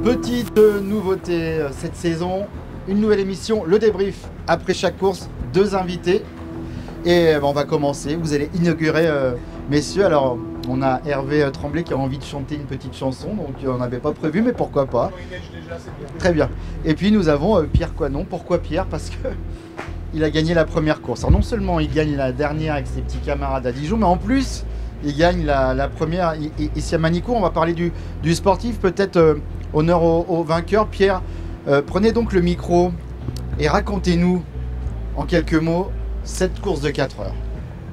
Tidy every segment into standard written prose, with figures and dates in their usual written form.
Petite nouveauté cette saison, une nouvelle émission, le débrief après chaque course, 2 invités. Et on va commencer, vous allez inaugurer messieurs. Alors on a Hervé Tremblay qui a envie de chanter une petite chanson, donc on n'avait pas prévu, mais pourquoi pas. Très bien. Et puis nous avons Pierre Coinon. Pourquoi Pierre? Parce que il a gagné la première course. Alors non seulement il gagne la dernière avec ses petits camarades à Dijon, mais en plus il gagne la première ici à Manicourt. On va parler du sportif, peut-être honneur au vainqueur. Pierre, prenez donc le micro et racontez-nous en quelques mots cette course de 4 heures.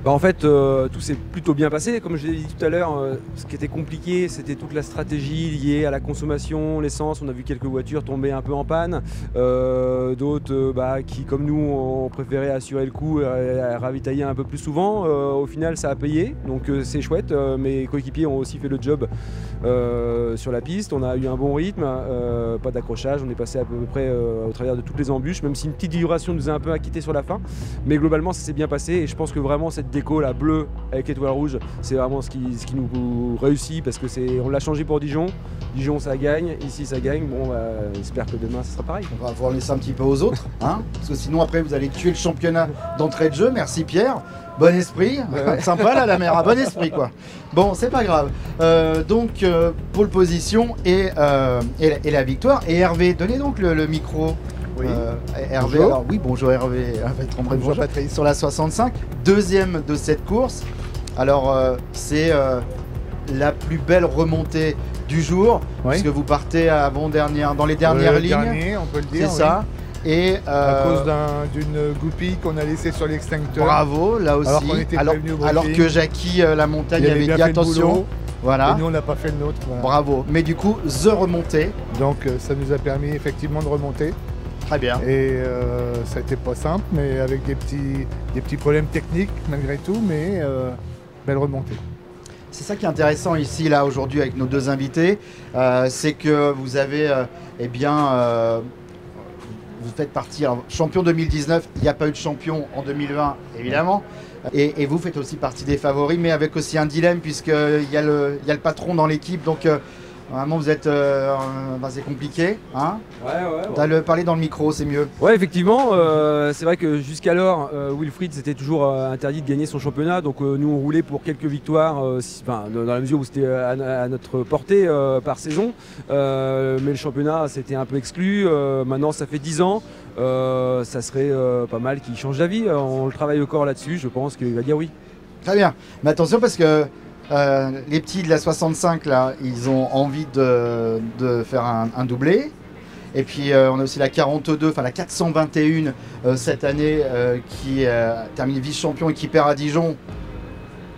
En fait, tout s'est plutôt bien passé. Comme je l'ai dit tout à l'heure, ce qui était compliqué, c'était toute la stratégie liée à la consommation, l'essence. On a vu quelques voitures tomber un peu en panne. D'autres qui, comme nous, ont préféré assurer le coup et ravitailler un peu plus souvent. Au final, ça a payé, donc c'est chouette. Mes coéquipiers ont aussi fait le job sur la piste. On a eu un bon rythme, pas d'accrochage. On est passé à peu près au travers de toutes les embûches, même si une petite vibration nous a un peu acquitté sur la fin. Mais globalement, ça s'est bien passé et je pense que vraiment cette déco la bleue avec étoile rouge, c'est vraiment ce qui nous réussit parce que on l'a changé pour Dijon. Dijon ça gagne, ici ça gagne. Bon, j'espère que demain ça sera pareil. On va pouvoir laisser un petit peu aux autres, hein, parce que sinon après vous allez tuer le championnat d'entrée de jeu. Merci Pierre, bon esprit, sympa là la mère, bon esprit quoi. Bon, c'est pas grave. Donc pole position et la victoire. Et Hervé, donnez donc le micro. Oui. Hervé, Bonjour. alors oui, bonjour Hervé, Bonjour Patrice. sur la 65, deuxième de cette course. Alors c'est la plus belle remontée du jour, Oui. puisque vous partez avant-dernière, dans les dernières lignes. Dernier, on peut le dire. C'est ça. Et À cause d'une goupille qu'on a laissée sur l'extincteur. bravo, là aussi. Alors qu'on était prévenu au alors briefing. que Jackie la montagne Il avait bien dit fait le attention. boulot, Voilà. Et nous, on n'a pas fait le nôtre. Voilà. Bravo. Mais du coup, the remontée. Donc, ça nous a permis effectivement de remonter. Très bien. Et ça n'était pas simple, mais avec des petits problèmes techniques malgré tout, mais belle remontée. C'est ça qui est intéressant ici, là, aujourd'hui, avec nos 2 invités. C'est que vous avez, vous faites partie, alors, champion 2019, il n'y a pas eu de champion en 2020, évidemment. Et vous faites aussi partie des favoris, mais avec aussi un dilemme, puisqu'il y a le patron dans l'équipe. Donc, vraiment, vous êtes... c'est compliqué. Hein, parler dans le micro, c'est mieux. Ouais, effectivement, c'est vrai que jusqu'alors, Wilfried c'était toujours interdit de gagner son championnat, donc nous on roulait pour quelques victoires, dans la mesure où c'était à notre portée par saison, mais le championnat c'était un peu exclu. Maintenant ça fait 10 ans, ça serait pas mal qu'il change d'avis. On le travaille au corps là-dessus, je pense qu'il va dire oui. Très bien, mais attention parce que les petits de la 65 là, ils ont envie de faire un doublé. Et puis on a aussi la 42, enfin la 421 cette année qui termine vice-champion et qui perd à Dijon.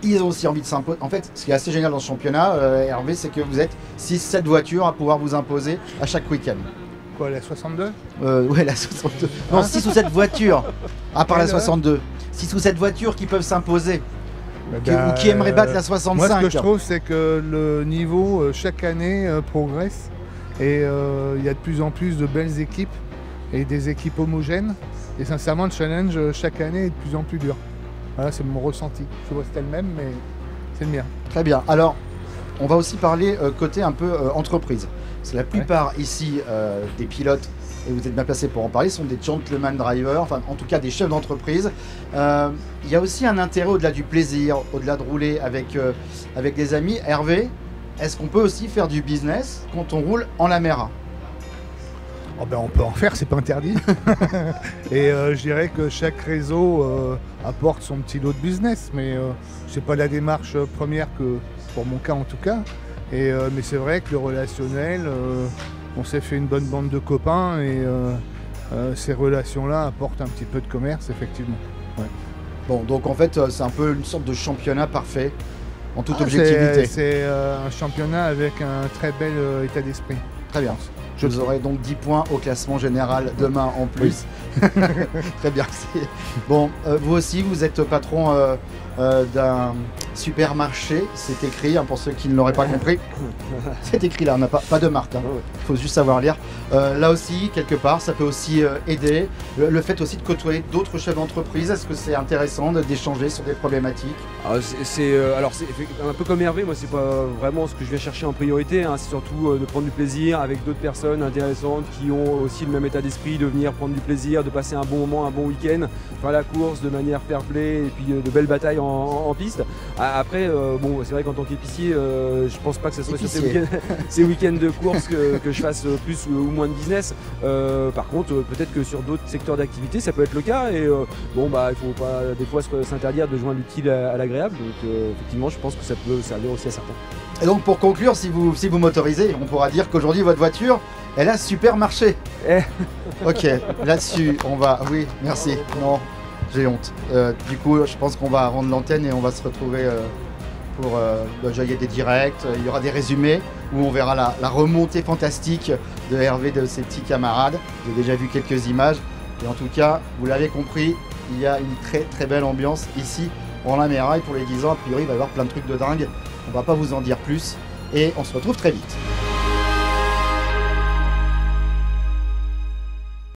Ils ont aussi envie de s'imposer. En fait, ce qui est assez génial dans ce championnat, Hervé, c'est que vous êtes 6-7 voitures à pouvoir vous imposer à chaque week-end. Quoi, la 62 Ouais, la 62. Non, 6 ou 7 voitures, à part la 62. 6 ou 7 voitures qui peuvent s'imposer. Ou qui aimeraient battre la 65. Moi, ce que je trouve, c'est que le niveau, chaque année, progresse. Et il y a de plus en plus de belles équipes et des équipes homogènes. Et sincèrement, le challenge, chaque année, est de plus en plus dur. Voilà, c'est mon ressenti. Je vois que c'était le même, mais c'est le mien. Très bien. Alors, on va aussi parler côté un peu entreprise. C'est la plupart ici des pilotes, et vous êtes bien placés pour en parler, sont des gentleman drivers, enfin en tout cas des chefs d'entreprise. Il y a aussi un intérêt au-delà du plaisir, au-delà de rouler avec des amis. Hervé, est-ce qu'on peut aussi faire du business quand on roule en Lamera? Oh ben on peut en faire, c'est pas interdit. Et je dirais que chaque réseau apporte son petit lot de business, mais c'est pas la démarche première que pour mon cas en tout cas. Mais c'est vrai que le relationnel, on s'est fait une bonne bande de copains et ces relations-là apportent un petit peu de commerce effectivement. Ouais. Bon, donc en fait c'est un peu une sorte de championnat parfait en toute objectivité. C'est un championnat avec un très bel état d'esprit. Très bien. Vous aurez donc 10 points au classement général demain en plus. Oui. Très bien. Bon, vous aussi, vous êtes patron d'un supermarché. C'est écrit, hein, pour ceux qui ne l'auraient pas compris. C'est écrit là, on n'a pas de marque. Il faut juste savoir lire. Là aussi, quelque part, ça peut aussi aider. Le fait aussi de côtoyer d'autres chefs d'entreprise, est-ce que c'est intéressant d'échanger sur des problématiques? C'est un peu comme Hervé, moi c'est pas vraiment ce que je viens chercher en priorité, hein. C'est surtout de prendre du plaisir avec d'autres personnes intéressantes qui ont aussi le même état d'esprit, de venir prendre du plaisir, de passer un bon moment, un bon week-end, faire la course de manière fair play et puis de belles batailles en piste. Après, bon, c'est vrai qu'en tant qu'épicier, je pense pas que ce soit sur ces week-ends de course que je fasse plus ou moins de business. Par contre, peut-être que sur d'autres secteurs d'activité, ça peut être le cas. Et bon, bah, il faut pas des fois s'interdire de joindre l'utile à l'agréable. Donc, effectivement, je pense que ça peut servir aussi à certains. Et donc, pour conclure, si vous m'autorisez, on pourra dire qu'aujourd'hui, votre voiture, elle a super marché. Ok, là-dessus, on va... Oui, merci. Non, j'ai honte. Du coup, je pense qu'on va rendre l'antenne et on va se retrouver pour... il y a des directs, il y aura des résumés où on verra la remontée fantastique de Hervé, de ses petits camarades. J'ai déjà vu quelques images. Et en tout cas, vous l'avez compris, il y a une très très belle ambiance ici en La Méraille pour les 10 ans. A priori, il va y avoir plein de trucs de dingue. On va pas vous en dire plus. Et on se retrouve très vite.